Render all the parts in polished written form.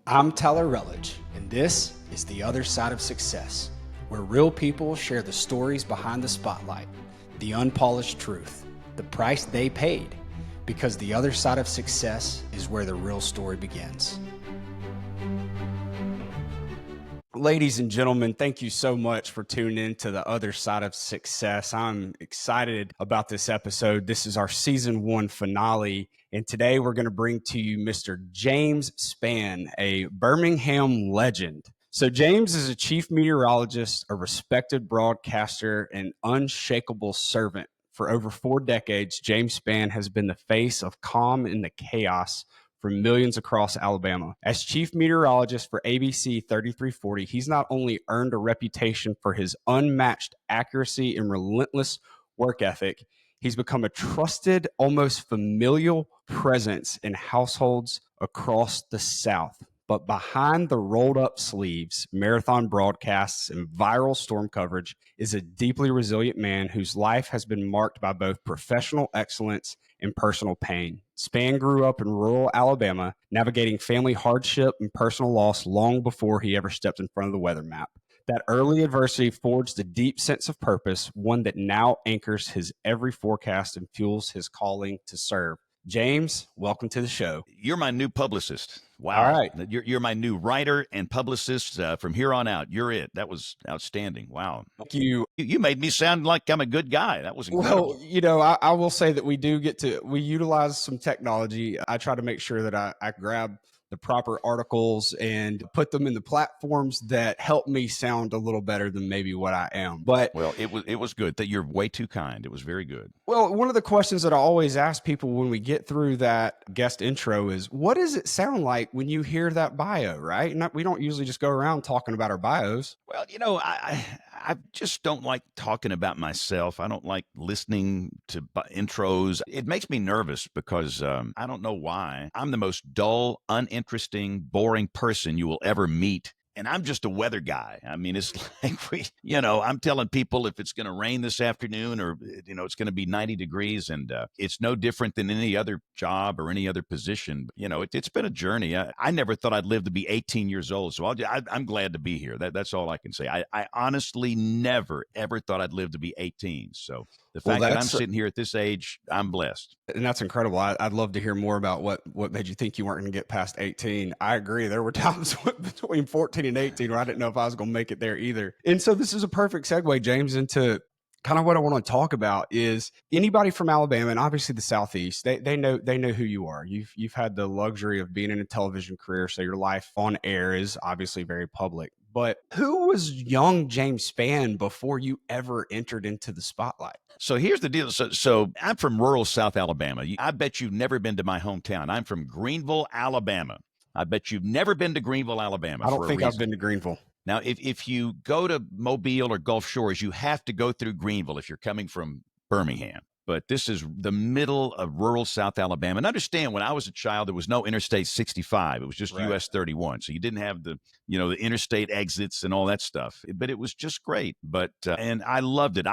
I'm Tyler Rutledge, and this is The Other Side of Success, where real people share the stories behind the spotlight, the unpolished truth, the price they paid, because the other side of success is where the real story begins. Ladies and gentlemen, thank you so much for tuning in to The Other Side of Success. I'm excited about this episode. This is our season 1 finale, and today we're going to bring to you Mr. James Spann, a Birmingham legend. So James is a chief meteorologist, a respected broadcaster, and unshakable servant. For over 4 decades, James Spann has been the face of calm in the chaos for millions across Alabama. As chief meteorologist for ABC 3340, he's not only earned a reputation for his unmatched accuracy and relentless work ethic, he's become a trusted, almost familial presence in households across the South. But behind the rolled up sleeves, marathon broadcasts, and viral storm coverage is a deeply resilient man whose life has been marked by both professional excellence and personal pain. Spann grew up in rural Alabama, navigating family hardship and personal loss long before he ever stepped in front of the weather map. That early adversity forged a deep sense of purpose, one that now anchors his every forecast and fuels his calling to serve. James, welcome to the show. You're my new publicist. Wow. All right. You're my new writer and publicist. From here on out, you're it. That was outstanding. Wow. Thank you. You made me sound like I'm a good guy. That was incredible. Well, I will say that we utilize some technology. I try to make sure that I grab the proper articles and put them in the platforms that help me sound a little better than maybe what I am. But well, it was good. That you're way too kind. It was very good. Well, one of the questions that I always ask people when we get through that guest intro is, what does it sound like when you hear that bio, right? We don't usually just go around talking about our bios. Well, I just don't like talking about myself. I don't like listening to intros. It makes me nervous because I don't know why. I'm the most dull, uninteresting, boring person you will ever meet. And I'm just a weather guy. I mean, it's like I'm telling people if it's going to rain this afternoon or, it's going to be 90 degrees and it's no different than any other job or any other position. It's been a journey. I never thought I'd live to be 18 years old. So I'm glad to be here. That's all I can say. I honestly never, ever thought I'd live to be 18. So the fact that I'm sitting here at this age, I'm blessed. And that's incredible. I'd love to hear more about what made you think you weren't going to get past 18. I agree. There were times between 14 and 18 where I didn't know if I was going to make it there either. And so this is a perfect segue, James, into kind of what I want to talk about is anybody from Alabama and obviously the Southeast, they know who you are. You've had the luxury of being in a television career, so your life on air is obviously very public. But who was young James Spann before you ever entered into the spotlight? So here's the deal. So I'm from rural South Alabama. I bet you've never been to my hometown. I'm from Greenville, Alabama. I bet you've never been to Greenville, Alabama. I don't think I've been to Greenville. Now, if you go to Mobile or Gulf Shores, you have to go through Greenville if you're coming from Birmingham. But this is the middle of rural South Alabama. And understand, when I was a child, there was no Interstate 65. It was just Right. US 31. So you didn't have the interstate exits and all that stuff. But it was just great. But and I loved it.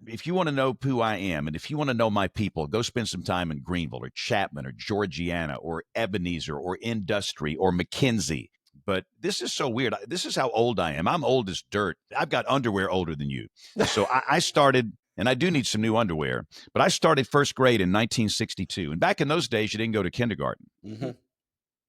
If you want to know who I am, and if you want to know my people, go spend some time in Greenville or Chapman or Georgiana or Ebenezer or Industry or McKenzie. But this is so weird. This is how old I am. I'm old as dirt. I've got underwear older than you. So I started, and I do need some new underwear, but I started first grade in 1962. And back in those days, you didn't go to kindergarten. Mm-hmm.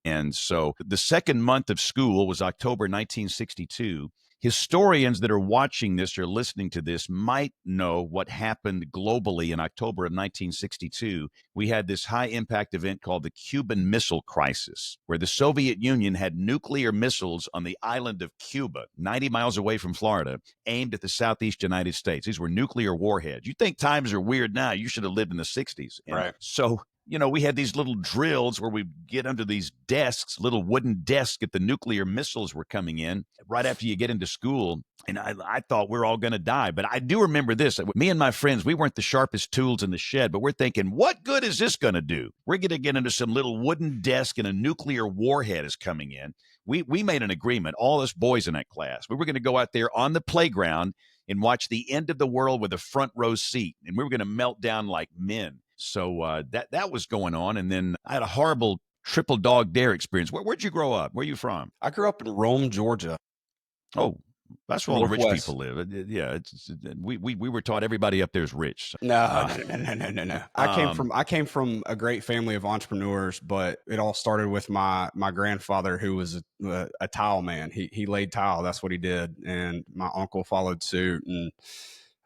And so the second month of school was October 1962. Historians that are watching this or listening to this might know what happened globally in October of 1962. We had this high-impact event called the Cuban Missile Crisis, where the Soviet Union had nuclear missiles on the island of Cuba, 90 miles away from Florida, aimed at the southeast United States. These were nuclear warheads. You think times are weird now. You should have lived in the 60s. And right. So we had these little drills where we get under these desks, little wooden desks, if the nuclear missiles were coming in right after you get into school. And I thought we're all going to die. But I do remember this. Me and my friends, we weren't the sharpest tools in the shed, but we're thinking, what good is this going to do? We're going to get into some little wooden desk and a nuclear warhead is coming in. We made an agreement, all us boys in that class. We were going to go out there on the playground and watch the end of the world with a front row seat. And we were going to melt down like men. So that was going on. And then I had a horrible triple dog dare experience. Where'd you grow up? Where are you from? I grew up in Rome, Georgia, Oh, that's where all the rich people Northwest. live. Yeah, we were taught everybody up there is rich. No, no, no, no, no, no, no. I came from a great family of entrepreneurs, but it all started with my grandfather, who was a tile man. He laid tile. That's what he did, and my uncle followed suit, and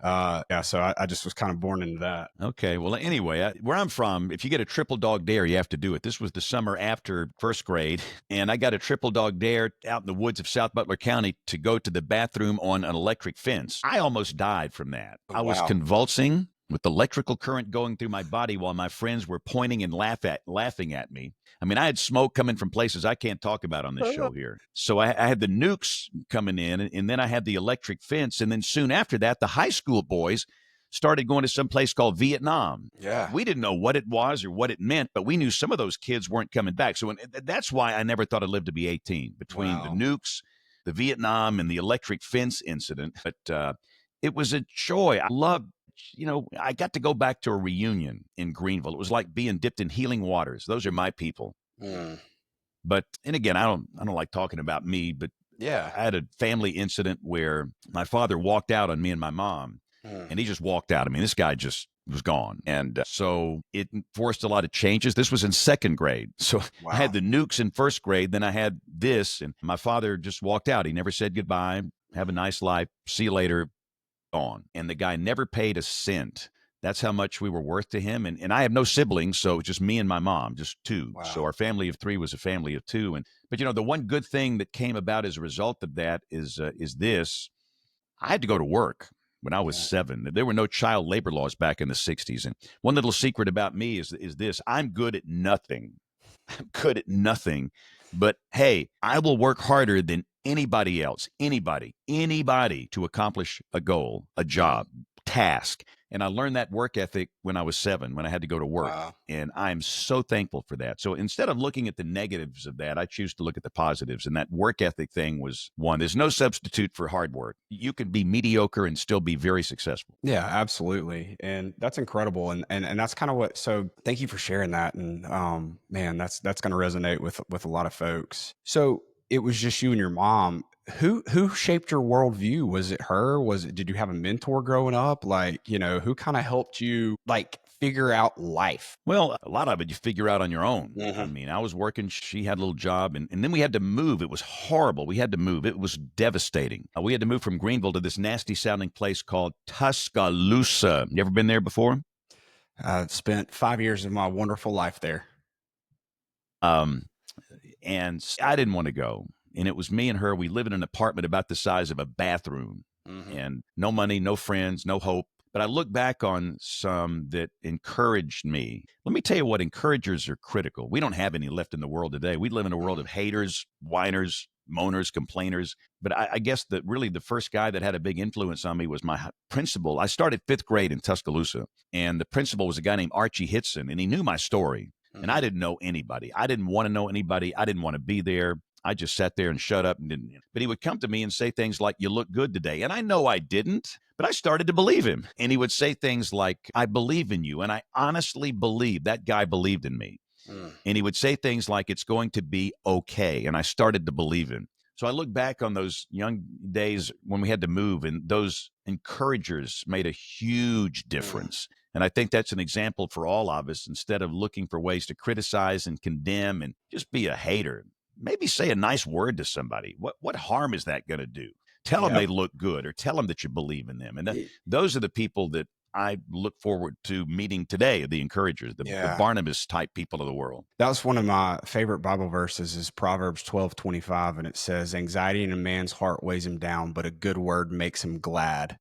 yeah. So I just was kind of born into that. Okay. Well, anyway, where I'm from, if you get a triple dog dare, you have to do it. This was the summer after first grade, and I got a triple dog dare out in the woods of South Butler County to go to the bathroom on an electric fence. I almost died from that. Oh, I was wow. convulsing with electrical current going through my body while my friends were pointing and laughing at me. I mean, I had smoke coming from places I can't talk about on this show here. So I had the nukes coming in, and then I had the electric fence. And then soon after that, the high school boys started going to some place called Vietnam. Yeah. We didn't know what it was or what it meant, but we knew some of those kids weren't coming back. So that's why I never thought I'd live to be 18, between the Wow. nukes, the Vietnam, and the electric fence incident. But it was a joy. I loved, I got to go back to a reunion in Greenville. It was like being dipped in healing waters. Those are my people. Mm. But and again, I don't like talking about me, but Yeah. I had a family incident where my father walked out on me and my mom, Mm. and he just walked out. I mean, this guy just was gone. And so it forced a lot of changes. This was in second grade. So I Wow. had the nukes in first grade. Then I had this, and my father just walked out. He never said goodbye. Have a nice life. See you later. Gone. And the guy never paid a cent. That's how much we were worth to him. And I have no siblings, so just me and my mom, just two. So Wow. our family of three was a family of two. But the one good thing that came about as a result of that is this: I had to go to work when I was Yeah. 7. There were no child labor laws back in the 60s. And one little secret about me is this: I'm good at nothing. I'm good at nothing. But hey, I will work harder than anybody else, anybody to accomplish a goal, a Mm. job, task. And I learned that work ethic when I was 7, when I had to go to work. Wow. And I'm so thankful for that. So instead of looking at the negatives of that, I choose to look at the positives. And that work ethic thing was one. There's no substitute for hard work. You can be mediocre and still be very successful. Yeah, absolutely. And that's incredible. And that's kind of what, so thank you for sharing that. And man, that's going to resonate with a lot of folks. So it was just you and your mom. Who shaped your worldview? Was it her? Did you have a mentor growing up? Like, who kind of helped you like figure out life? Well, a lot of it you figure out on your own. I Hmm. mean, I was working, she had a little job, and then we had to move. It was horrible. We had to move. It was devastating. We had to move from Greenville to this nasty sounding place called Tuscaloosa. You ever been there before? I spent 5 years of my wonderful life there. Um, and I didn't want to go. And it was me and her. We live in an apartment about the size of a bathroom, Hmm. and no money, no friends, no hope. But I look back on some that encouraged me. Let me tell you what encouragers are critical. We don't have any left in the world today. We live in a world of haters, whiners, moaners, complainers. But I guess that really the first guy that had a big influence on me was my principal. I started fifth grade in Tuscaloosa, and the principal was a guy named Archie Hitson, and he knew my story. And I Hmm. didn't know anybody. I didn't want to know anybody. I didn't want to be there. I just sat there and shut up and didn't. But he would come to me and say things like, "You look good today." And I know I didn't, but I started to believe him. And he would say things like, "I believe in you." And I honestly believe that guy believed in me. Mm. And he would say things like, "It's going to be okay." And I started to believe him. So I look back on those young days when we had to move, and those encouragers made a huge Mm. difference. And I think that's an example for all of us. Instead of looking for ways to criticize and condemn and just be a hater, maybe say a nice word to somebody. What harm is that going to do? Tell them Yep. they look good, or tell them that you believe in them. And Y- those are the people that I look forward to meeting today, the encouragers, the Yeah. Barnabas type people of the world. That was one of my favorite Bible verses is Proverbs 12:25, and it says, "Anxiety in a man's heart weighs him down, but a good word makes him glad."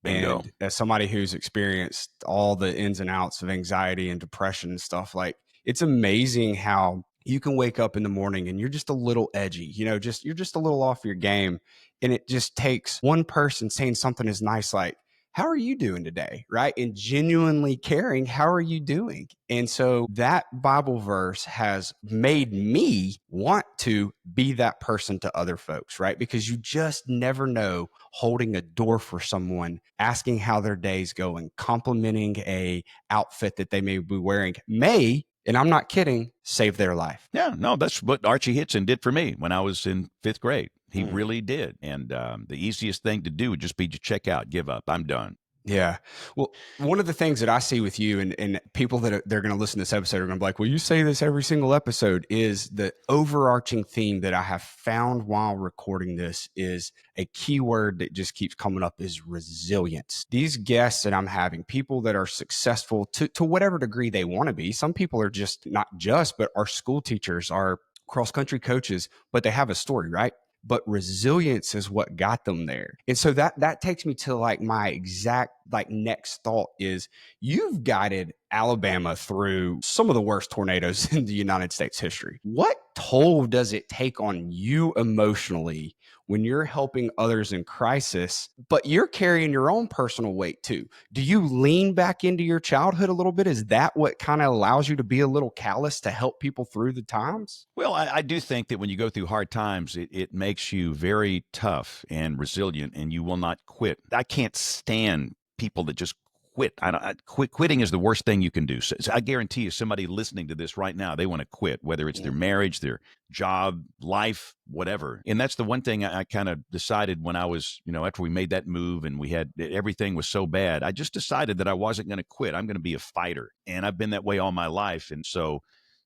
Bingo. And as somebody who's experienced all the ins and outs of anxiety and depression and stuff, like it's amazing how you can wake up in the morning and you're just a little edgy, just you're just a little off your game. And it just takes one person saying something as nice like, "How are you doing today?" Right. And genuinely caring, "How are you doing?" And so that Bible verse has made me want to be that person to other folks, right? Because you just never know, holding a door for someone, asking how their day's going, complimenting a outfit that they may be wearing may and I'm not kidding, saved their life. Yeah, no, that's what Archie Hitson did for me when I was in fifth grade. He Mm. really did. And the easiest thing to do would just be to check out, give up. I'm done. Yeah. Well, one of the things that I see with you and people that they're going to listen to this episode are going to be like, well, you say this every single episode, is the overarching theme that I have found while recording this is a keyword that just keeps coming up is resilience. These guests that I'm having, people that are successful to whatever degree they want to be. Some people are just not just, but are school teachers, are cross country coaches, but they have a story, right? But resilience is what got them there. And so that takes me to like my exact like next thought is you've guided Alabama through some of the worst tornadoes in the United States history. What toll does it take on you emotionally when you're helping others in crisis, but you're carrying your own personal weight too? Do you lean back into your childhood a little bit? Is that what kind of allows you to be a little callous to help people through the times? Well, I do think that when you go through hard times, it makes you very tough and resilient, and you will not quit. I can't stand people that just quit. Quitting is the worst thing you can do. So I guarantee you, somebody listening to this right now, they want to quit, whether it's their marriage, their job, life, whatever. And that's the one thing I kind of decided when I was, after we made that move and we had everything was so bad, I just decided that I wasn't going to quit. I'm going to be a fighter, and I've been that way all my life. And so,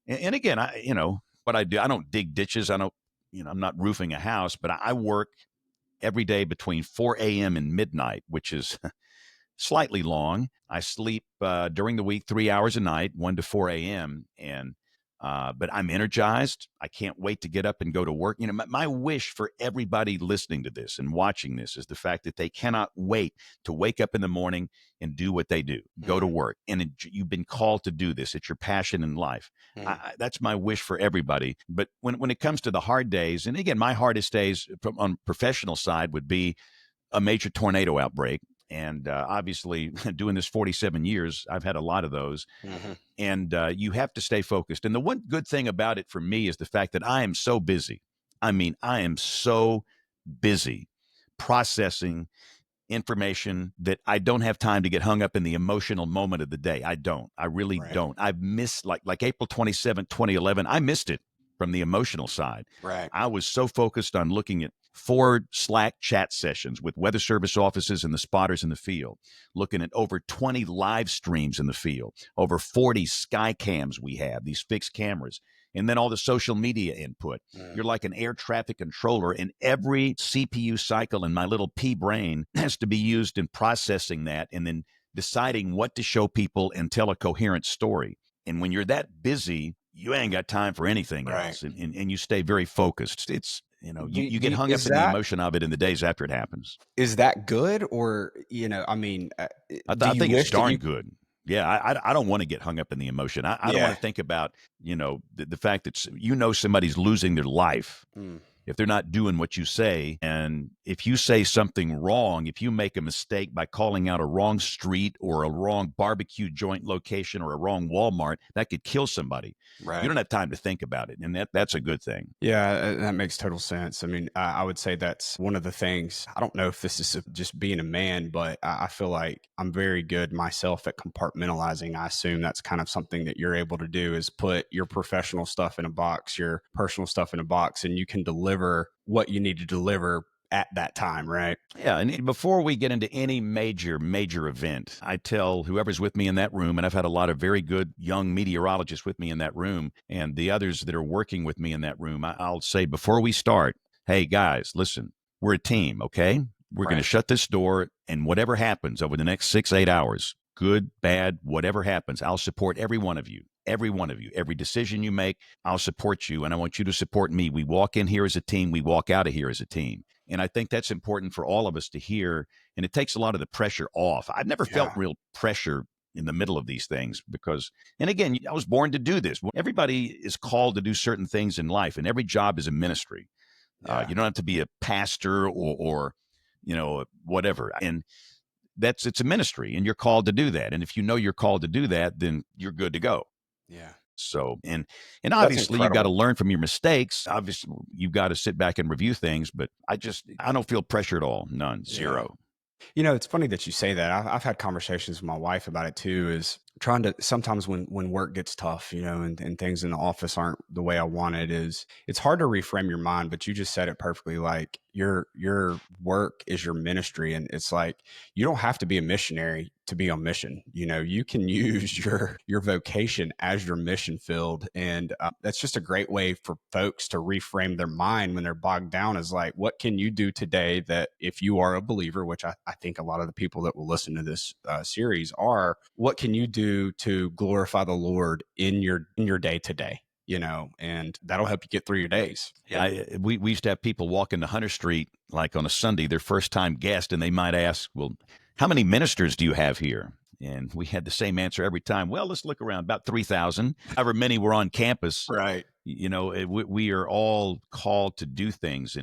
and again, what I do, I don't dig ditches. I don't, I'm not roofing a house, but I work every day between 4 a.m. and midnight, which is slightly long. I sleep during the week 3 hours a night, 1 to 4 a.m. But I'm energized. I can't wait to get up and go to work. My wish for everybody listening to this and watching this is the fact that they cannot wait to wake up in the morning and do what they do, go to work. And you've been called to do this. It's your passion in life. That's my wish for everybody. But when it comes to the hard days, and again, my hardest days on professional side would be a major tornado outbreak. And obviously, doing this 47 years, I've had a lot of those. Mm-hmm. And you have to stay focused. And the one good thing about it for me is the fact that I am so busy. I mean, I am so busy processing information that I don't have time to get hung up in the emotional moment of the day. I don't. I really don't. I've missed like April 27th, 2011. I missed it from the emotional side. Right. I was so focused on looking at 4 Slack chat sessions with weather service offices and the spotters in the field, looking at over 20 live streams in the field, over 40 sky cams we have, these fixed cameras, and then all the social media input. You're like an air traffic controller, and every CPU cycle in my little pea brain has to be used in processing that and then deciding what to show people and tell a coherent story. And when you're that busy, you ain't got time for anything else, and you stay very focused. It's, you get hung up in the emotion of it in the days after it happens. Is that good? Or, I mean, I think it's darn good. Yeah, I don't want to get hung up in the emotion. I don't want to think about, the fact that, somebody's losing their life if they're not doing what you say. And if you say something wrong, if you make a mistake by calling out a wrong street or a wrong barbecue joint location or a wrong Walmart, that could kill somebody. Right. You don't have time to think about it. And that's a good thing. Yeah, that makes total sense. I mean, I would say that's one of the things. I don't know if this is just being a man, but I feel like I'm very good myself at compartmentalizing. I assume that's kind of something that you're able to do, is put your professional stuff in a box, your personal stuff in a box, and you can deliver what you need to deliver at that time, right? Yeah, and before we get into any major event, I tell whoever's with me in that room, and I've had a lot of very good young meteorologists with me in that room, and the others that are working with me in that room, I'll say before we start, hey guys, listen, we're a team, okay? We're going to shut this door, and whatever happens over the next 6-8 hours, good, bad, whatever happens, I'll support every one of you. Every one of you, every decision you make, I'll support you, and I want you to support me. We walk in here as a team. We walk out of here as a team. And I think that's important for all of us to hear, and it takes a lot of the pressure off. I've never felt real pressure in the middle of these things because, and again, I was born to do this. Everybody is called to do certain things in life, and every job is a ministry. You don't have to be a pastor or whatever. And it's a ministry, and you're called to do that. And if you know you're called to do that, then you're good to go. Yeah. So, and obviously you've got to learn from your mistakes. Obviously you've got to sit back and review things, but I don't feel pressure at all. None, zero. It's funny that you say that. I've had conversations with my wife about it too, is trying to sometimes when work gets tough, and things in the office aren't the way I want it, is it's hard to reframe your mind, but you just said it perfectly. Like your work is your ministry, and it's like you don't have to be a missionary to be on mission. You can use your vocation as your mission field, and that's just a great way for folks to reframe their mind when they're bogged down. Is like, what can you do today that, if you are a believer, which I think a lot of the people that will listen to this series are, what can you do to glorify the Lord in your day to day? And that'll help you get through your days. Yeah, we used to have people walk into Hunter Street like on a Sunday, their first time guest, and they might ask, "Well, how many ministers do you have here?" And we had the same answer every time. Well, let's look around, about 3,000. However many were on campus. Right. We are all called to do things,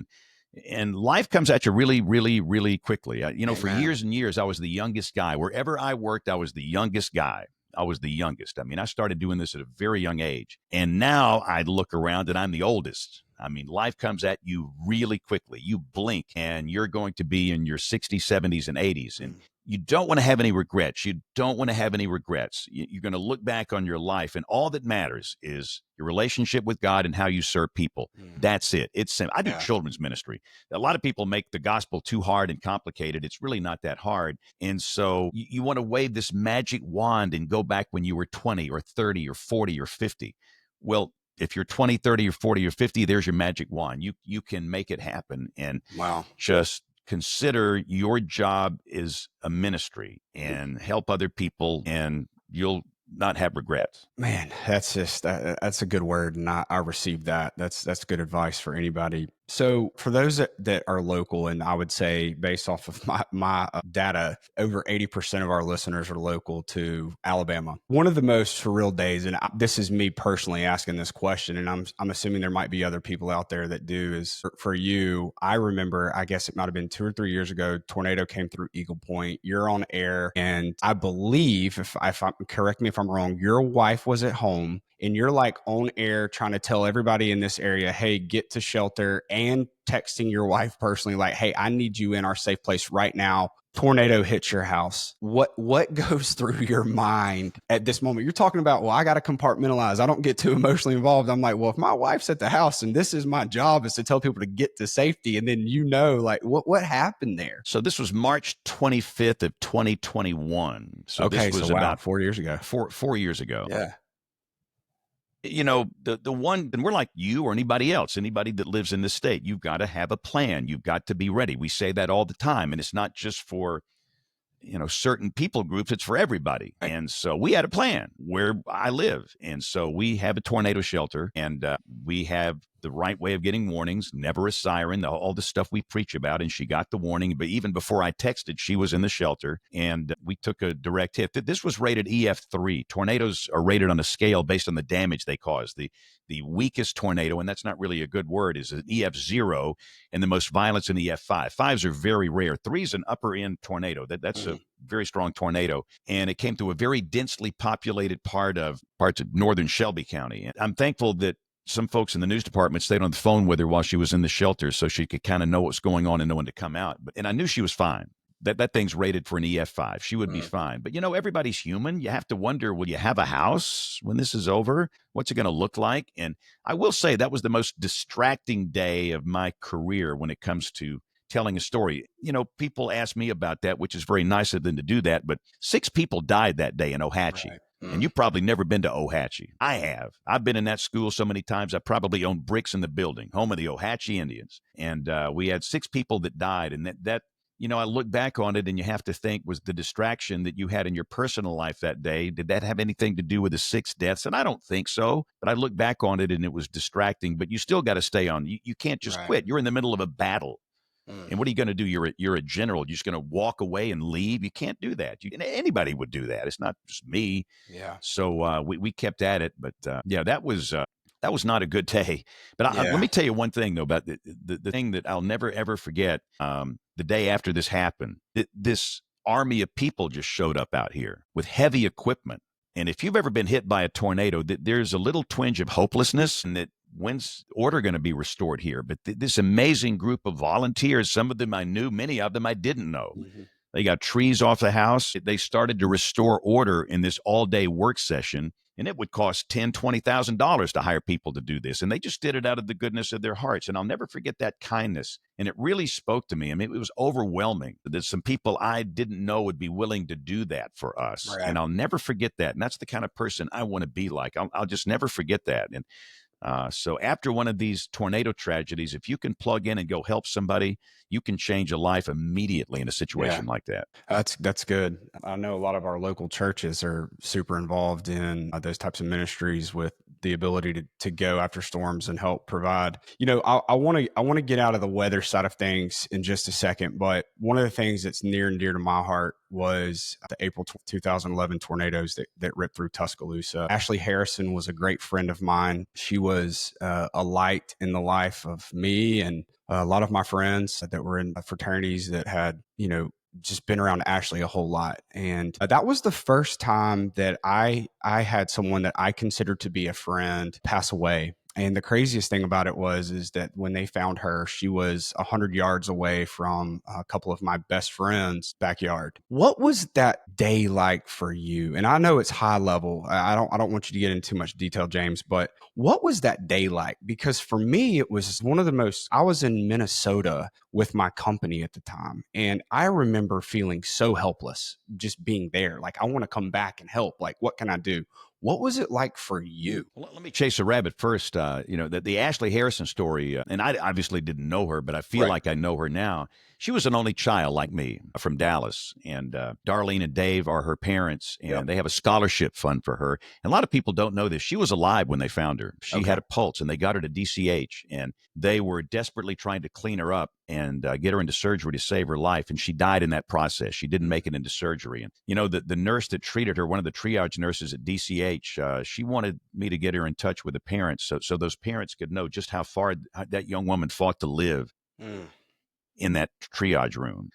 and life comes at you really, really, really quickly. For Amen. years and years, I was the youngest guy. Wherever I worked, I was the youngest guy. I was the youngest. I mean, I started doing this at a very young age. And now I look around and I'm the oldest. I mean, life comes at you really quickly. You blink and you're going to be in your 60s, 70s, and 80s. And you don't want to have any regrets. You don't want to have any regrets. You're going to look back on your life, and all that matters is your relationship with God and how you serve people. That's it. It's simple. I do children's ministry. A lot of people make the gospel too hard and complicated. It's really not that hard. And so you want to wave this magic wand and go back when you were 20 or 30 or 40 or 50. Well, if you're 20, 30, or 40 or 50, there's your magic wand. You can make it happen. And Wow. just consider your job is a ministry and help other people, and you'll not have regrets. Man, that's a good word, and I received that. That's good advice for anybody. So for those that are local, and I would say based off of my data, over 80% of our listeners are local to Alabama. One of the most surreal days, and this is me personally asking this question, and I'm assuming there might be other people out there that do, is for you. I remember, I guess it might have been 2 or 3 years ago, tornado came through Eagle Point. You're on air, and I believe, if I correct me if I'm wrong, your wife was at home, and you're like on air trying to tell everybody in this area, hey, get to shelter, and texting your wife personally, like, hey, I need you in our safe place right now. Tornado hits your house. What goes through your mind at this moment? You're talking about, well, I got to compartmentalize. I don't get too emotionally involved. I'm like, well, if my wife's at the house and this is my job, is to tell people to get to safety, and then like what happened there? So this was March 25th of 2021. So okay, this was so wow, about 4 years ago. 4 years ago. Yeah. The one, and we're like you or anybody else, anybody that lives in this state, you've got to have a plan. You've got to be ready. We say that all the time, and it's not just for certain people groups, it's for everybody. And so we had a plan where I live. And so we have a tornado shelter, and we have the right way of getting warnings, never a siren, all the stuff we preach about. And she got the warning, but even before I texted, she was in the shelter, and we took a direct hit. This was rated EF3. Tornadoes are rated on a scale based on the damage they cause. The weakest tornado, and that's not really a good word, is an EF0, and the most violent's an EF5. Fives are very rare. Three is an upper end tornado. That's a very strong tornado, and it came through a very densely populated parts of northern Shelby County. And I'm thankful that some folks in the news department stayed on the phone with her while she was in the shelter, so she could kind of know what's going on and know when to come out. And I knew she was fine. That thing's rated for an EF5. She would be fine. But everybody's human. You have to wonder, will you have a house when this is over? What's it going to look like? And I will say that was the most distracting day of my career when it comes to telling a story. People ask me about that, which is very nice of them to do that. But 6 people died that day in Ohatchee. Right. And you've probably never been to Ohatchee. I have. I've been in that school so many times. I probably owned bricks in the building, home of the Ohatchee Indians. And we had 6 people that died. And that I look back on it, and you have to think, was the distraction that you had in your personal life that day, did that have anything to do with the 6 deaths? And I don't think so. But I look back on it, and it was distracting. But you still got to stay on. You can't just quit. You're in the middle of a battle. And what are you going to do? You're a general. You're just going to walk away and leave? You can't do that. Anybody would do that. It's not just me. Yeah. So we kept at it. But that was not a good day. But let me tell you one thing, though, about the thing that I'll never, ever forget. The day after this happened, this army of people just showed up out here with heavy equipment. And if you've ever been hit by a tornado, there's a little twinge of hopelessness, and that when's order going to be restored here? But this amazing group of volunteers, some of them I knew, many of them I didn't know. They got trees off the house. They started to restore order in this all-day work session, and it would cost $10,000, $20,000 to hire people to do this. And they just did it out of the goodness of their hearts. And I'll never forget that kindness. And it really spoke to me. I mean, it was overwhelming that some people I didn't know would be willing to do that for us. Right. And I'll never forget that. And that's the kind of person I want to be like. I'll just never forget that. And so after one of these tornado tragedies, if you can plug in and go help somebody, you can change a life immediately in a Yeah. situation like that. That's good. I know a lot of our local churches are super involved in those types of ministries with the ability to go after storms and help provide. I want to get out of the weather side of things in just a second, but one of the things that's near and dear to my heart was the April 2011 tornadoes that ripped through Tuscaloosa. Ashley Harrison was a great friend of mine. She was a light in the life of me and a lot of my friends that were in fraternities that had, just been around Ashley a whole lot. And that was the first time that I had someone that I considered to be a friend pass away. And the craziest thing about it is that when they found her, she was 100 yards away from a couple of my best friends' backyard. What was that day like for you? And I know it's high level. I don't want you to get into too much detail, James, but what was that day like? Because for me, it was one of the most, I was in Minnesota with my company at the time. And I remember feeling so helpless just being there. Like, I want to come back and help. Like, what can I do? What was it like for you? Well, let me chase a rabbit first. The Ashley Harrison story, and I obviously didn't know her, but I feel Right. like I know her now. She was an only child like me from Dallas, and Darlene and Dave are her parents, and Yep. they have a scholarship fund for her. And a lot of people don't know this. She was alive when they found her. She Okay. had a pulse, and they got her to DCH, and they were desperately trying to clean her up and get her into surgery to save her life. And she died in that process. She didn't make it into surgery. And, the nurse that treated her, one of the triage nurses at DCH, she wanted me to get her in touch with the parents so those parents could know just how far that young woman fought to live Mm. in that triage room.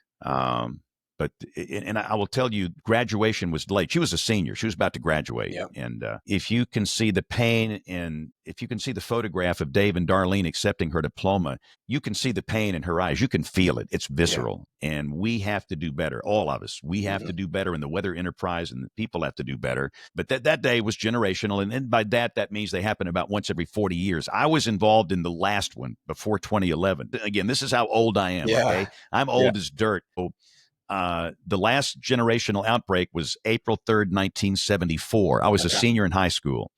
But and I will tell you, graduation was delayed. She was a senior. She was about to graduate. Yep. And if you can see the pain and if you can see the photograph of Dave and Darlene accepting her diploma, you can see the pain in her eyes. You can feel it. It's visceral. And we have to do better. All of us. We have to do better. And the weather enterprise and the people have to do better. But that day was generational. And by that means they happen about once every 40 years. I was involved in the last one before 2011. Again, this is how old I am. Yeah. Okay. I'm old as dirt. The last generational outbreak was April 3rd, 1974. I was a senior in high school.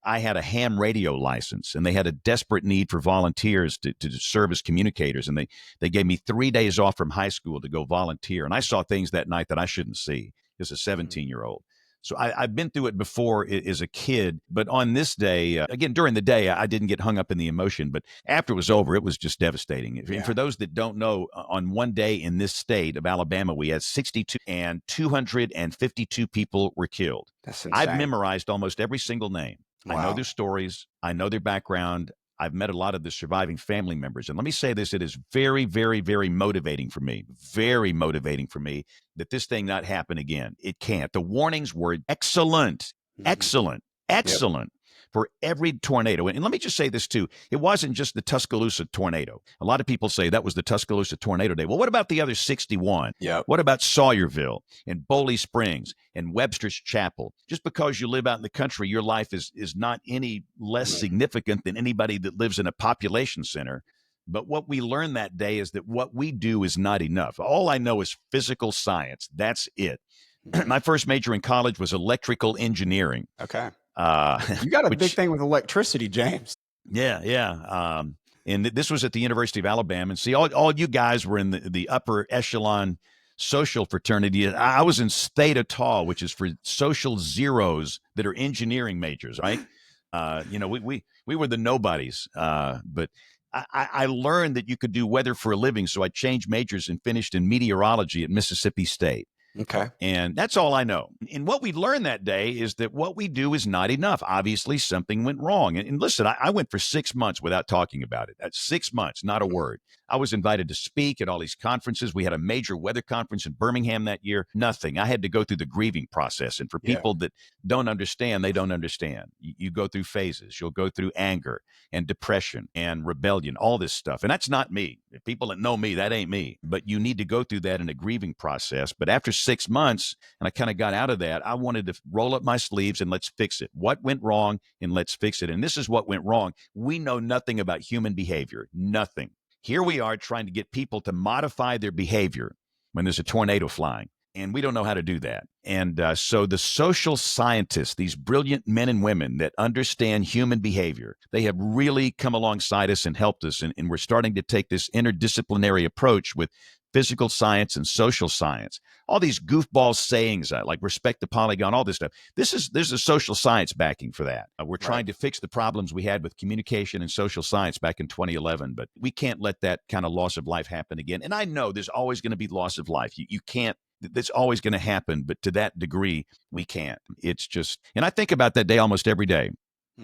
I had a ham radio license, and they had a desperate need for volunteers to serve as communicators. And they gave me 3 days off from high school to go volunteer. And I saw things that night that I shouldn't see as a 17-year-old. So I've been through it before as a kid, but on this day, again, during the day, I didn't get hung up in the emotion, but after it was over, it was just devastating. And for those that don't know, on one day in this state of Alabama, we had 62 and 252 people were killed. That's insane. I've memorized almost every single name. Wow. I know their stories. I know their background. I've met a lot of the surviving family members. And let me say this, it is very, very, very motivating for me that this thing not happen again. It can't. The warnings were excellent, excellent for every tornado. And let me just say this too. It wasn't just the Tuscaloosa tornado. A lot of people say that was the Tuscaloosa tornado day. Well, what about the other 61? Yep. What about Sawyerville and Boley Springs and Webster's Chapel? Just because you live out in the country, your life is not any less significant than anybody that lives in a population center. But what we learned that day is that what we do is not enough. All I know is physical science. That's it. My first major in college was electrical engineering. Okay. You got a big thing with electricity, James. Yeah. And this was at the University of Alabama. And see, all you guys were in the upper echelon social fraternity. I was in Theta Tau, which is for social zeros that are engineering majors, right? We were the nobodies. But I learned that you could do weather for a living, so I changed majors and finished in meteorology at Mississippi State. Okay. And that's all I know. And what we learned that day is that what we do is not enough. Obviously, something went wrong. And listen, I went for 6 months without talking about it. That's 6 months, not a word. I was invited to speak at all these conferences. We had a major weather conference in Birmingham that year. Nothing. I had to go through the grieving process. And for Yeah. people that don't understand, they don't understand. You go through phases. You'll go through anger and depression and rebellion, all this stuff. And that's not me. If people that know me, that ain't me. But you need to go through that in a grieving process. But after 6 months, and I kind of got out of that, I wanted to roll up my sleeves and let's fix it. What went wrong and let's fix it. And this is what went wrong. We know nothing about human behavior. Nothing. Here we are trying to get people to modify their behavior when there's a tornado flying. And we don't know how to do that. And so the social scientists, these brilliant men and women that understand human behavior, they have really come alongside us and helped us. And we're starting to take this interdisciplinary approach with physical science and social science. All these goofball sayings like respect the polygon, all this stuff. There's a social science backing for that. We're trying to fix the problems we had with communication and social science back in 2011, but we can't let that kind of loss of life happen again. And I know there's always going to be loss of life. You can't. That's always going to happen, but to that degree, we can't. It's just, and I think about that day almost every day.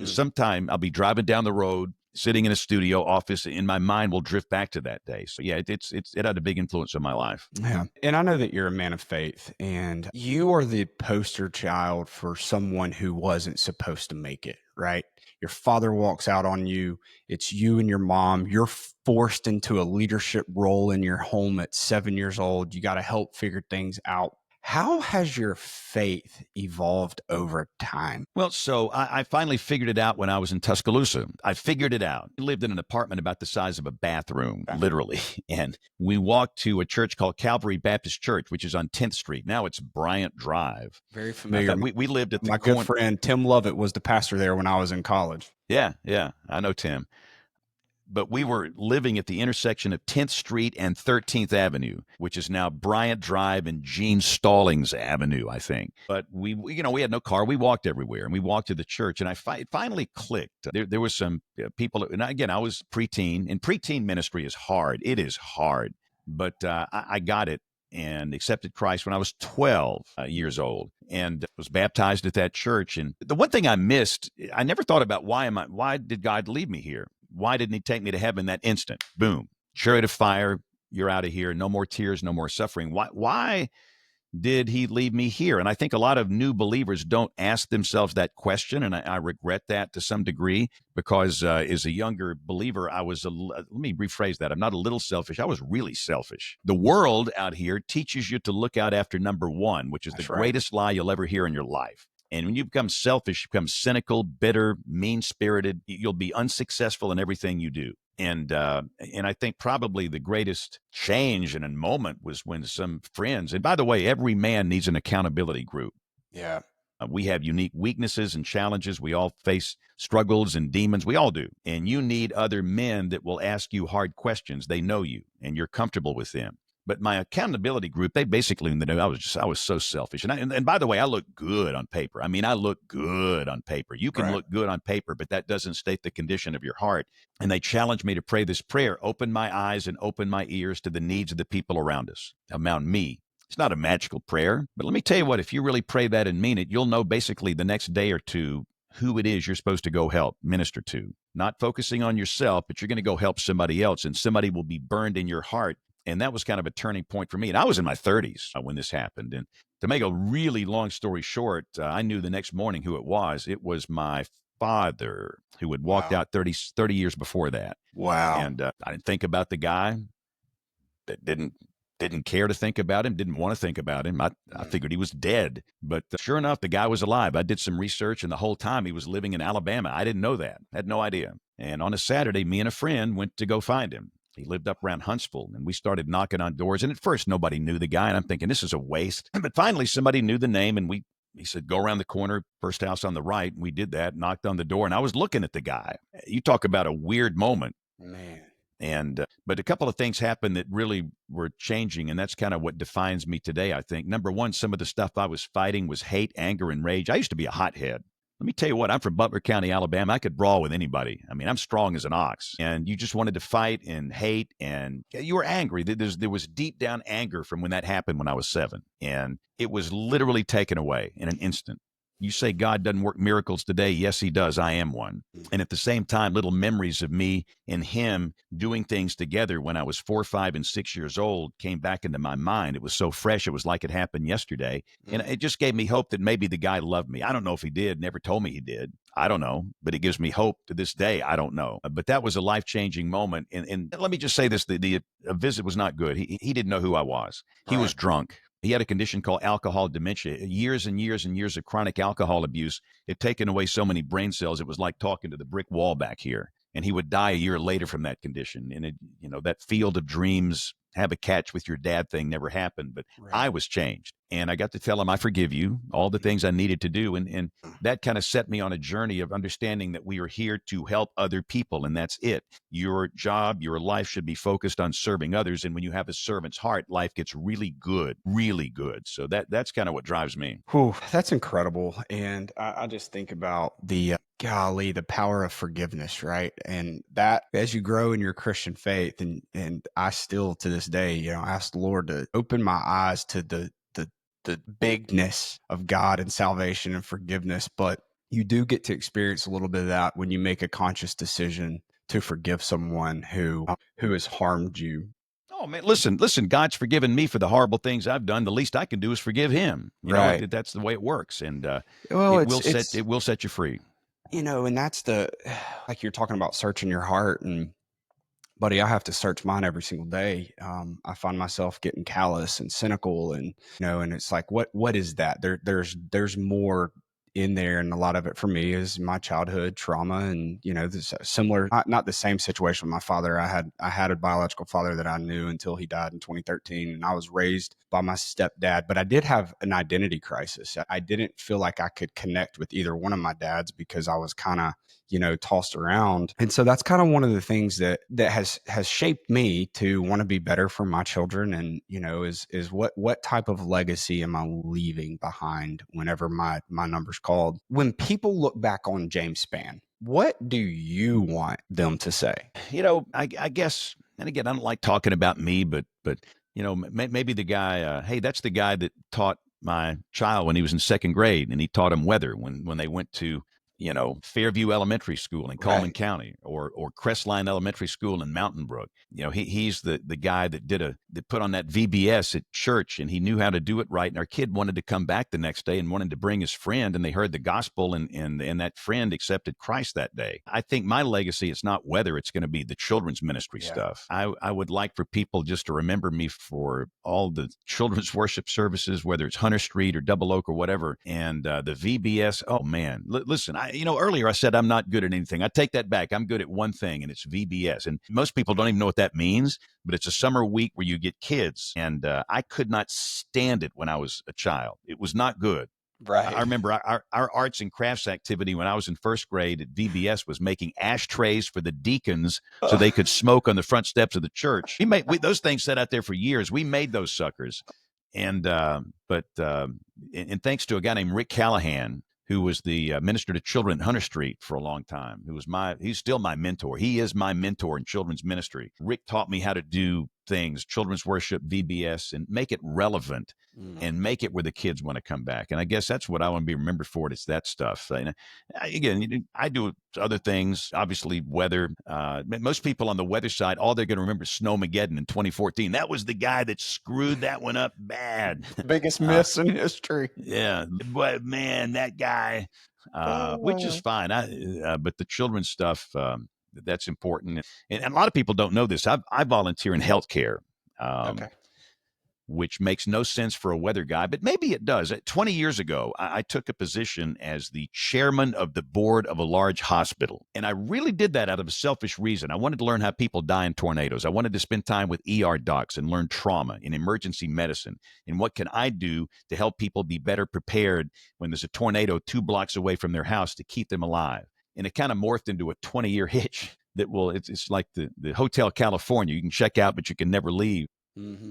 Sometime I'll be driving down the road, sitting in a studio office, and my mind will drift back to that day. So yeah, it had a big influence on my life. Yeah. And I know that you're a man of faith, and you are the poster child for someone who wasn't supposed to make it, right? Your father walks out on you. It's you and your mom. You're forced into a leadership role in your home at 7 years old. You got to help figure things out. How has your faith evolved over time? Well, so I finally figured it out when I was in Tuscaloosa. I figured it out. I lived in an apartment about the size of a bathroom, literally. And we walked to a church called Calvary Baptist Church, which is on 10th Street. Now it's Bryant Drive. Very familiar. We lived at the My good friend Tim Lovett was the pastor there when I was in college. Yeah, I know Tim. But we were living at the intersection of 10th Street and 13th Avenue, which is now Bryant Drive and Gene Stallings Avenue, I think. But we had no car. We walked everywhere, and we walked to the church. And it finally clicked. There was some people, and again, I was preteen, and preteen ministry is hard. It is hard. But I got it and accepted Christ when I was 12 years old and was baptized at that church. And the one thing I missed, I never thought about why did God leave me here? Why didn't he take me to heaven that instant? Boom. Chariot of fire. You're out of here. No more tears, no more suffering. Why did he leave me here? And I think a lot of new believers don't ask themselves that question. And I regret that to some degree because as a younger believer, let me rephrase that. I'm not a little selfish. I was really selfish. The world out here teaches you to look out after number one, which is the greatest lie you'll ever hear in your life. And when you become selfish, you become cynical, bitter, mean-spirited. You'll be unsuccessful in everything you do. And I think probably the greatest change in a moment was when some friends, and by the way, every man needs an accountability group. Yeah. We have unique weaknesses and challenges. We all face struggles and demons. We all do. And you need other men that will ask you hard questions. They know you and you're comfortable with them. But my accountability group, they basically knew I was so selfish. And by the way, I look good on paper. I mean, I look good on paper. You can look good on paper, but that doesn't state the condition of your heart. And they challenged me to pray this prayer: open my eyes and open my ears to the needs of the people around us, around me. It's not a magical prayer, but let me tell you what, if you really pray that and mean it, you'll know basically the next day or two who it is you're supposed to go help, minister to. Not focusing on yourself, but you're going to go help somebody else, and somebody will be burned in your heart. And that was kind of a turning point for me. And I was in my 30s when this happened. And to make a really long story short, I knew the next morning who it was. It was my father who had walked out 30 years before that. Wow. And I didn't think about the guy. That didn't care to think about him, didn't want to think about him. I figured he was dead. But sure enough, the guy was alive. I did some research, and the whole time he was living in Alabama. I didn't know that. I had no idea. And on a Saturday, me and a friend went to go find him. He lived up around Huntsville, and we started knocking on doors. And at first, nobody knew the guy, and I'm thinking, this is a waste. But finally, somebody knew the name, and he said, go around the corner, first house on the right. We did that, knocked on the door, and I was looking at the guy. You talk about a weird moment. Man. And but a couple of things happened that really were changing, and that's kind of what defines me today, I think. Number one, some of the stuff I was fighting was hate, anger, and rage. I used to be a hothead. Let me tell you what, I'm from Butler County, Alabama. I could brawl with anybody. I mean, I'm strong as an ox. And you just wanted to fight and hate, and you were angry. There was deep down anger from when that happened when I was 7. And it was literally taken away in an instant. You say God doesn't work miracles today. Yes, he does. I am one. And at the same time, little memories of me and him doing things together when I was 4, 5, and 6 years old came back into my mind. It was so fresh. It was like it happened yesterday. And it just gave me hope that maybe the guy loved me. I don't know if he did, never told me he did. I don't know, but it gives me hope to this day. I don't know. But that was a life changing moment. And let me just say this the visit was not good. He didn't know who I was, he Right. was drunk. He had a condition called alcohol dementia. Years and years and years of chronic alcohol abuse had taken away so many brain cells. It was like talking to the brick wall back here. And he would die a year later from that condition. And that field of dreams, have a catch with your dad thing never happened. But Right. I was changed. And I got to tell him, I forgive you, all the things I needed to do. And that kind of set me on a journey of understanding that we are here to help other people. And that's it. Your job, your life should be focused on serving others. And when you have a servant's heart, life gets really good, really good. So that's kind of what drives me. Whew, that's incredible. And I just think about the golly, the power of forgiveness, right? And that as you grow in your Christian faith, and I still to this day, ask the Lord to open my eyes to the bigness of God and salvation and forgiveness. But you do get to experience a little bit of that when you make a conscious decision to forgive someone who has harmed you. Oh man, listen. God's forgiven me for the horrible things I've done. The least I can do is forgive Him. Right. That's the way it works, and Well, it's it will set you free. and that's the like you're talking about searching your heart. And buddy, I have to search mine every single day. I find myself getting callous and cynical, and and it's like, what is that? There's more in there, and a lot of it for me is my childhood trauma, and this similar, not the same situation with my father. I had a biological father that I knew until he died in 2013, and I was raised by my stepdad, but I did have an identity crisis. I didn't feel like I could connect with either one of my dads because I was kind of tossed around. And so that's kind of one of the things that has shaped me to want to be better for my children. And is what type of legacy am I leaving behind whenever my number's called? When people look back on James Spann, what do you want them to say? I guess, and again, I don't like talking about me, but maybe the guy. Hey, that's the guy that taught my child when he was in second grade, and he taught him weather when they went to Fairview Elementary School in Coleman Right. County, or Crestline Elementary School in Mountain Brook. He's the guy that put on that VBS at church, and he knew how to do it right. And our kid wanted to come back the next day and wanted to bring his friend, and they heard the gospel, and that friend accepted Christ that day. I think my legacy is not weather; it's going to be the children's ministry Yeah. stuff. I would like for people just to remember me for all the children's worship services, whether it's Hunter Street or Double Oak or whatever, and the VBS. Oh man, listen, earlier I said I'm not good at anything. I take that back. I'm good at one thing, and it's VBS. And most people don't even know what that means, but it's a summer week where you get kids. And I could not stand it when I was a child. It was not good. I Right. remember our arts and crafts activity when I was in first grade at VBS was making ashtrays for the deacons so they could smoke on the front steps of the church. Those things sat out there for years. We made those suckers. And thanks to a guy named Rick Callahan, who was the minister to children at Hunter Street for a long time, he's still my mentor. He is my mentor in children's ministry. Rick taught me how to do things, children's worship, VBS, and make it relevant and make it where the kids want to come back. And I guess that's what I want to be remembered for. It's that stuff. And again, I do other things, obviously weather. Most people on the weather side, all they're going to remember is Snowmageddon in 2014. That was the guy that screwed that one up bad. Biggest miss in history. Yeah, but man, that guy, which is fine. But the children's stuff, that's important. And a lot of people don't know this. I volunteer in healthcare. Okay. Which makes no sense for a weather guy, but maybe it does. 20 years ago, I took a position as the chairman of the board of a large hospital. And I really did that out of a selfish reason. I wanted to learn how people die in tornadoes. I wanted to spend time with ER docs and learn trauma and emergency medicine. And what can I do to help people be better prepared when there's a tornado 2 blocks away from their house to keep them alive? And it kind of morphed into a 20-year hitch it's like the Hotel California. You can check out, but you can never leave. Mm-hmm.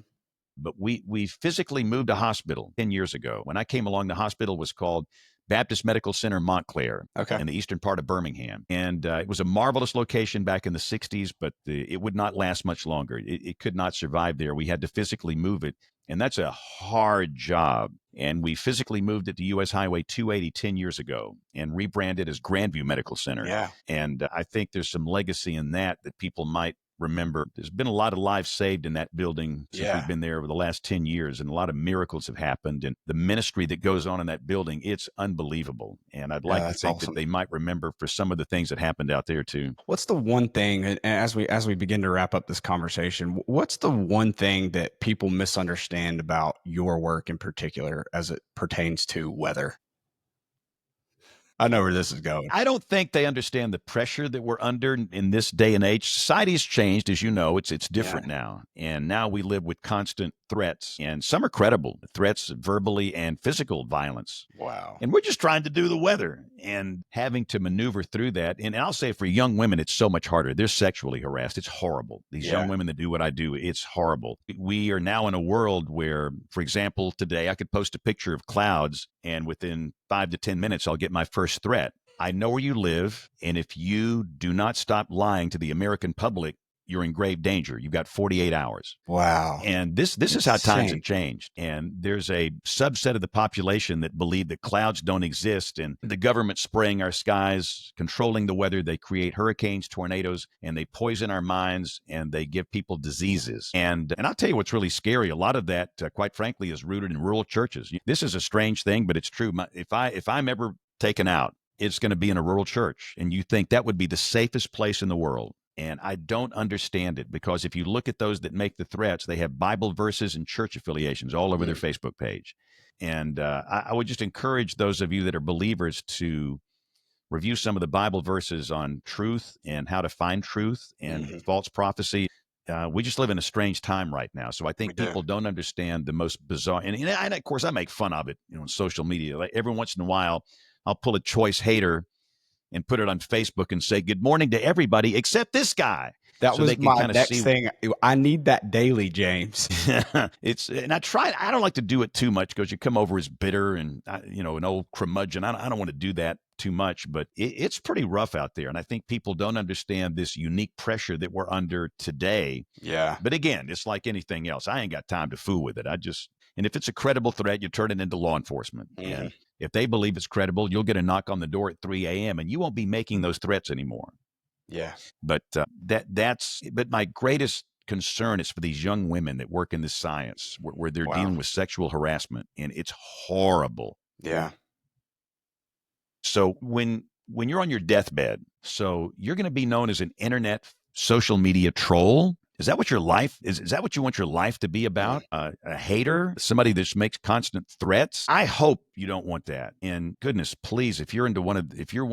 But we physically moved a hospital 10 years ago. When I came along, the hospital was called Baptist Medical Center Montclair Okay. in the eastern part of Birmingham. And it was a marvelous location back in the 60s, but it would not last much longer. It could not survive there. We had to physically move it. And that's a hard job. And we physically moved it to US Highway 280 10 years ago and rebranded as Grandview Medical Center. Yeah. And I think there's some legacy in that people might remember. There's been a lot of lives saved in that building since we've been there over the last 10 years, and a lot of miracles have happened. And the ministry that goes on in that building, it's unbelievable. And I'd like to that's think awesome. that they might remember for some of the things that happened out there too. What's the one thing, and as we begin to wrap up this conversation, what's the one thing that people misunderstand about your work in particular as it pertains to weather? I know where this is going. I don't think they understand the pressure that we're under in this day and age. Society's changed, as you know. It's different now. And now we live with constant threats, and some are credible threats, verbally and physical violence. Wow. And we're just trying to do the weather and having to maneuver through that. And I'll say for young women, it's so much harder. They're sexually harassed. It's horrible. These young women that do what I do, it's horrible. We are now in a world where, for example, today I could post a picture of clouds, and within 5 to 10 minutes, I'll get my first threat. I know where you live, and if you do not stop lying to the American public, you're in grave danger. You've got 48 hours. Wow. And this is how times have changed. And there's a subset of the population that believe that clouds don't exist, and the government spraying our skies, controlling the weather. They create hurricanes, tornadoes, and they poison our minds, and they give people diseases. And I'll tell you what's really scary. A lot of that, quite frankly, is rooted in rural churches. This is a strange thing, but it's true. If I'm ever taken out, it's going to be in a rural church. And you think that would be the safest place in the world. And I don't understand it, because if you look at those that make the threats, they have Bible verses and church affiliations all over their Facebook page. And I would just encourage those of you that are believers to review some of the Bible verses on truth and how to find truth and false prophecy. We just live in a strange time right now. So I think people don't understand the most bizarre. And of course, I make fun of it, on social media. Like every once in a while, I'll pull a choice hater and put it on Facebook and say, good morning to everybody except this guy. That was my next thing. I need that daily, James. And I don't like to do it too much, because you come over as bitter and, an old curmudgeon. I don't want to do that too much, but it's pretty rough out there. And I think people don't understand this unique pressure that we're under today. Yeah. But again, it's like anything else. I ain't got time to fool with it. And if it's a credible threat, you turn it into law enforcement. And if they believe it's credible, you'll get a knock on the door at 3 a.m. and you won't be making those threats anymore. Yeah. But but my greatest concern is for these young women that work in this science where they're dealing with sexual harassment, and it's horrible. Yeah. So when you're on your deathbed, so you're going to be known as an internet social media troll. Is that what your life is? Is that what you want your life to be about? A hater, somebody that makes constant threats? I hope you don't want that. And goodness, please, if you're one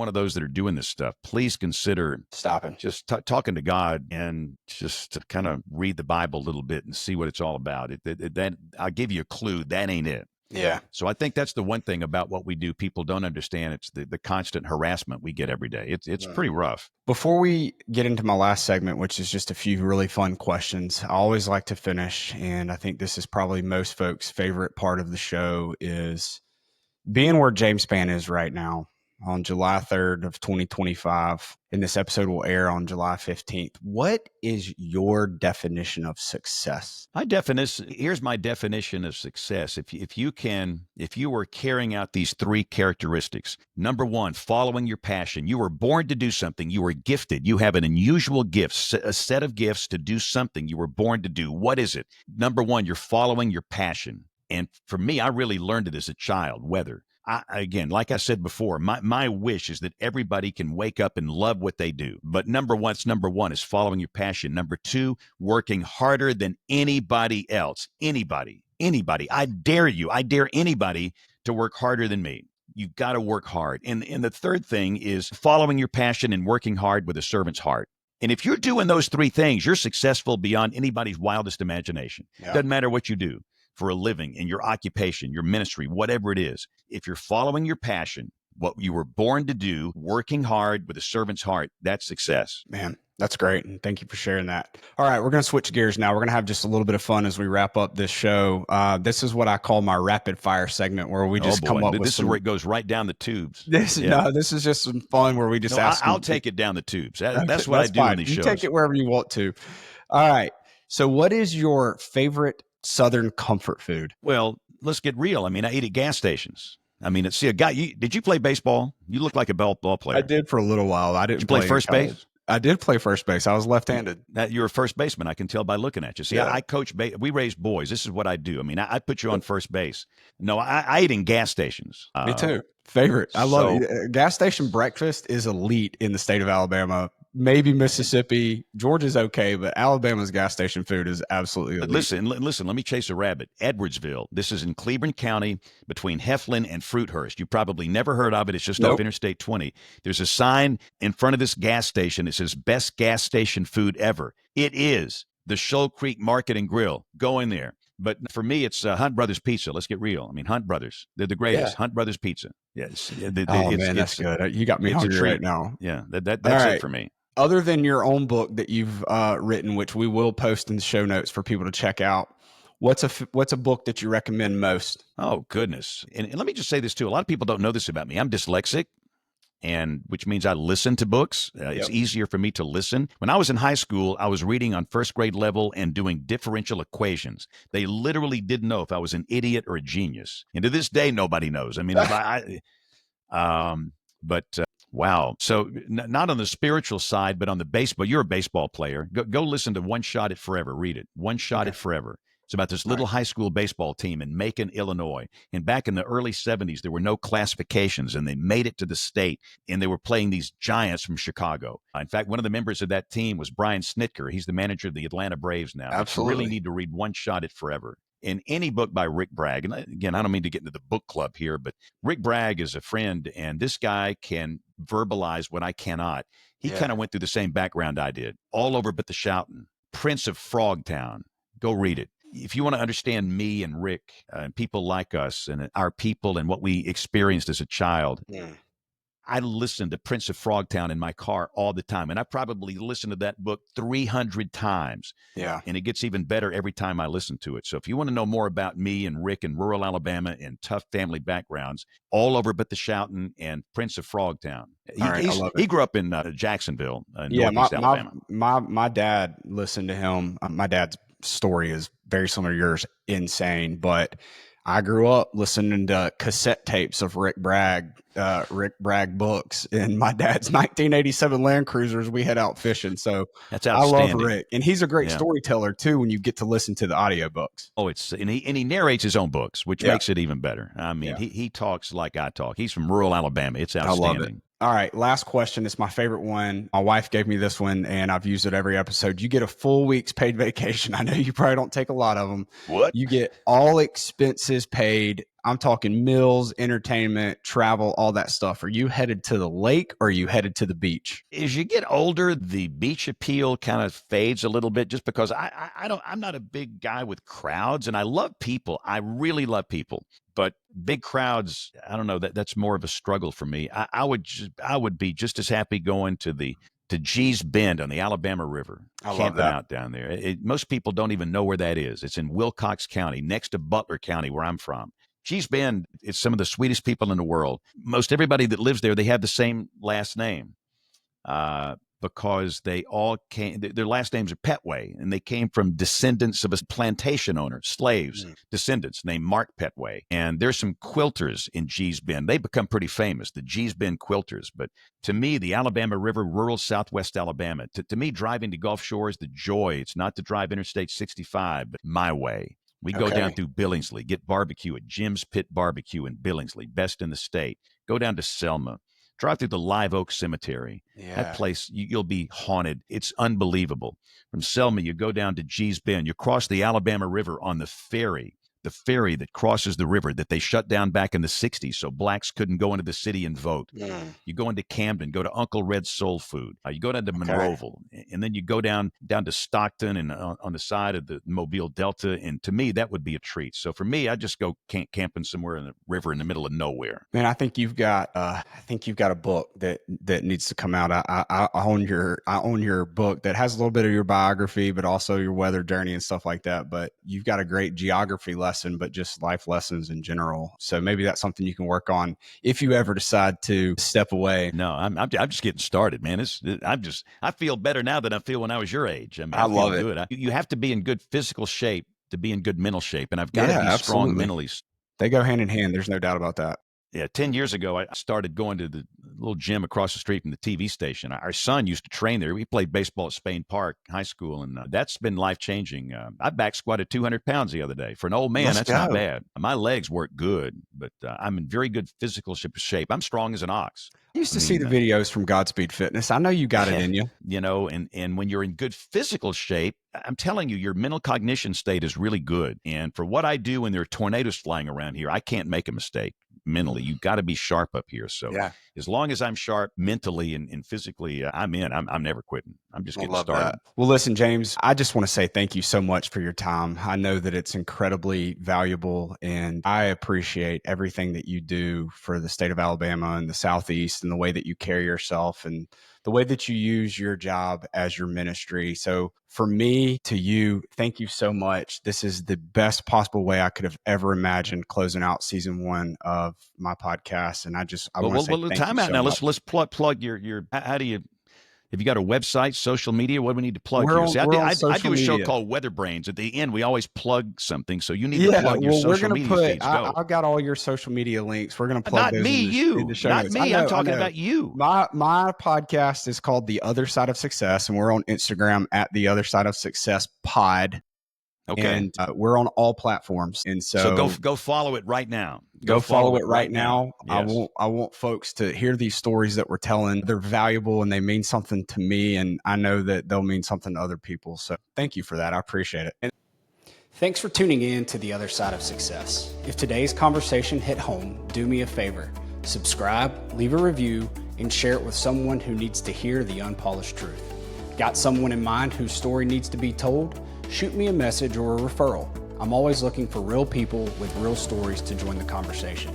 of those that are doing this stuff, please consider stopping, just talking to God, and just to kind of read the Bible a little bit and see what it's all about. That I'll give you a clue. That ain't it. Yeah. So I think that's the one thing about what we do people don't understand. It's the constant harassment we get every day. It's pretty rough. Before we get into my last segment, which is just a few really fun questions, I always like to finish, and I think this is probably most folks' favorite part of the show, is being where James Spann is right now on July 3rd of 2025, and this episode will air on July 15th. What is your definition of success? Here's my definition of success. If you were carrying out these three characteristics: number one, following your passion. You were born to do something. You were gifted. You have an unusual gift, a set of gifts to do something you were born to do. What is it? Number one, you're following your passion. And for me, I really learned it as a child, weather. Again, like I said before, my wish is that everybody can wake up and love what they do. But number one is following your passion. Number two, working harder than anybody else. Anybody. I dare you. I dare anybody to work harder than me. You've got to work hard. And the third thing is following your passion and working hard with a servant's heart. And if you're doing those three things, you're successful beyond anybody's wildest imagination. Yeah. Doesn't matter what you do for a living, in your occupation, your ministry, whatever it is. If you're following your passion, what you were born to do, working hard with a servant's heart, that's success. Man, that's great. And thank you for sharing that. All right, we're going to switch gears now. We're going to have just a little bit of fun as we wrap up this show. This is what I call my rapid fire segment, where we just come up with This is where it goes right down the tubes. This is just some fun where we just ask. I'll take it down the tubes. That's what I do in these shows. You take it wherever you want to. All right. So what is your favorite Southern comfort food? Well, let's get real. I mean, I eat at gas stations. I mean, see a guy. Did you play baseball? You look like a ball I player. did for a little while. I Did you didn't play play in first college. base? I did play first base. I was left-handed. You're a first baseman. I can tell by looking at you. See, Yeah. I coach. We raise boys. This is what I do. I mean, I put you on first base. No, I eat in gas stations. Me too. Favorite. I love So it. Gas station breakfast is elite in the state of Alabama. Maybe Mississippi. Georgia's okay, but Alabama's gas station food is absolutely elite. listen. Let me chase a rabbit. Edwardsville. This is in Cleveland County between Heflin and Fruithurst. You probably never heard of it. It's just Nope. off Interstate 20. There's a sign in front of this gas station that says "Best gas station food ever." It is the Shoal Creek Market and Grill. Go in there. But for me, it's Hunt Brothers Pizza. Let's get real. I mean, Hunt Brothers. They're the greatest. Yeah. Hunt Brothers Pizza. Yes. Oh man, that's good. You got me it's a hungry treat. right now. Yeah, that's All right. it for me. Other than your own book that you've written, which we will post in the show notes for people to check out, what's a book that you recommend most? Oh, goodness. And let me just say this, too. A lot of people don't know this about me. I'm dyslexic, and which means I listen to books. It's easier for me to listen. When I was in high school, I was reading on first grade level and doing differential equations. They literally didn't know if I was an idiot or a genius. And to this day, nobody knows. I mean, wow. So not on the spiritual side, but on the baseball. You're a baseball player. Go listen to One Shot at Forever. Read it. One Shot at Forever. It's about this little high school baseball team in Macon, Illinois. And back in the early 70s, there were no classifications, and they made it to the state, and they were playing these giants from Chicago. In fact, one of the members of that team was Brian Snitker. He's the manager of the Atlanta Braves now. Absolutely. You really need to read One Shot at Forever. In any book by Rick Bragg, and again, I don't mean to get into the book club here, but Rick Bragg is a friend, and this guy can verbalize what I cannot. He kind of went through the same background I did, all over but the shouting. Prince of Frogtown. Go read it. If you want to understand me and Rick and people like us and our people and what we experienced as a child, I listened to Prince of Frogtown in my car all the time. And I probably listened to that book 300 times. Yeah. And it gets even better every time I listen to it. So if you want to know more about me and Rick in rural Alabama and tough family backgrounds, all over but the shouting and Prince of Frogtown. He grew up in Jacksonville, Northeast Alabama. My dad listened to him. My dad's story is very similar to yours, insane, but I grew up listening to cassette tapes of Rick Bragg books, and my dad's 1987 Land Cruisers. We head out fishing, so that's outstanding. I love Rick, and he's a great storyteller too. When you get to listen to the audiobooks, and he narrates his own books, which makes it even better. I mean, he talks like I talk. He's from rural Alabama. It's outstanding. I love it. All right, last question. It's my favorite one. My wife gave me this one, and I've used it every episode. You get a full week's paid vacation. I know you probably don't take a lot of them. What? You get all expenses paid. I'm talking meals, entertainment, travel, all that stuff. Are you headed to the lake or are you headed to the beach? As you get older, the beach appeal kind of fades a little bit just because I'm not a big guy with crowds, and I love people. I really love people. But big crowds, I don't know, that's more of a struggle for me. I would be just as happy going to Gee's Bend on the Alabama River, camping out down there. Most people don't even know where that is. It's in Wilcox County, next to Butler County, where I'm from. Gee's Bend, it's some of the sweetest people in the world. Most everybody that lives there, they have the same last name because they all came, their last names are Petway, and they came from descendants of a plantation owner, slaves, descendants named Mark Petway. And there's some quilters in Gee's Bend. They become pretty famous, the Gee's Bend quilters. But to me, the Alabama River, rural southwest Alabama, to me, driving to Gulf Shores, the joy, it's not to drive Interstate 65, but my way. We go down through Billingsley, get barbecue at Jim's Pit Barbecue in Billingsley, best in the state. Go down to Selma, drive through the Live Oak Cemetery. That place, you'll be haunted. It's unbelievable. From Selma, you go down to Gee's Bend. You cross the Alabama River on the ferry that crosses the river that they shut down back in the 60s so blacks couldn't go into the city and vote. You go into Camden, go to Uncle Red's Soul Food. You go down to Monroeville, and then you go down to Stockton and on the side of the Mobile Delta. And to me, that would be a treat. So for me, I just go camping somewhere in the river in the middle of nowhere. Man, I think you've got a book that needs to come out. I own your book that has a little bit of your biography, but also your weather journey and stuff like that. But you've got a great geography lesson, but just life lessons in general. So maybe that's something you can work on if you ever decide to step away. No, I'm just getting started, man. I feel better now than I feel when I was your age. I mean, I love it. good. You have to be in good physical shape to be in good mental shape, and I've got to Yeah, be strong absolutely. mentally. They go hand in hand. There's no doubt about that. Yeah, 10 years ago, I started going to the little gym across the street from the TV station. Our son used to train there. We played baseball at Spann Park High School, and that's been life-changing. I back squatted 200 pounds the other day. For an old man, Let's that's not go. bad. My legs work good, but I'm in very good physical shape. I'm strong as an ox. I used I to see the mean, videos from Godspeed Fitness. I know you got it in you. and when you're in good physical shape, I'm telling you, your mental cognition state is really good. And for what I do when there are tornadoes flying around here, I can't make a mistake mentally. You've got to be sharp up here. So Yeah. as long as I'm sharp mentally and physically, I'm in. I'm never quitting. I'm just I getting love started. that. Well, listen, James, I just want to say thank you so much for your time. I know that it's incredibly valuable, and I appreciate everything that you do for the state of Alabama and the Southeast, and the way that you carry yourself and the way that you use your job as your ministry. So for me to you, thank you so much. This is the best possible way I could have ever imagined closing out season 1 of my podcast. And I want to say thank you Time out so now. much. Let's plug your. How do you? Have you got a website, social media? What do we need to plug We're here? on, See, we're on I social do a show media. called Weather Brains. At the end, we always plug something. So you need to Yeah, plug your well, we're social gonna media put. feeds. Go. I've got all your social media links. We're gonna plug Not those me, in the you. show Not notes. I me. I'm know. I talking know. about you. My podcast is called The Other Side of Success, and we're on Instagram at The Other Side of Success Pod, Okay. and we're on all platforms. And So so go follow it right now. go follow it right right now. now. Yes. I want folks to hear these stories that we're telling. They're valuable and they mean something to me, and I know that they'll mean something to other people. So thank you for that. I appreciate it. And thanks for tuning in to The Other Side of Success. If today's conversation hit home, do me a favor. Subscribe, leave a review, and share it with someone who needs to hear the unpolished truth. Got someone in mind whose story needs to be told? Shoot me a message or a referral. I'm always looking for real people with real stories to join the conversation.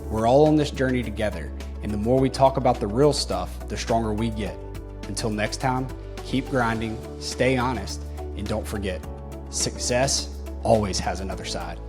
We're all on this journey together, and the more we talk about the real stuff, the stronger we get. Until next time, keep grinding, stay honest, and don't forget, success always has another side.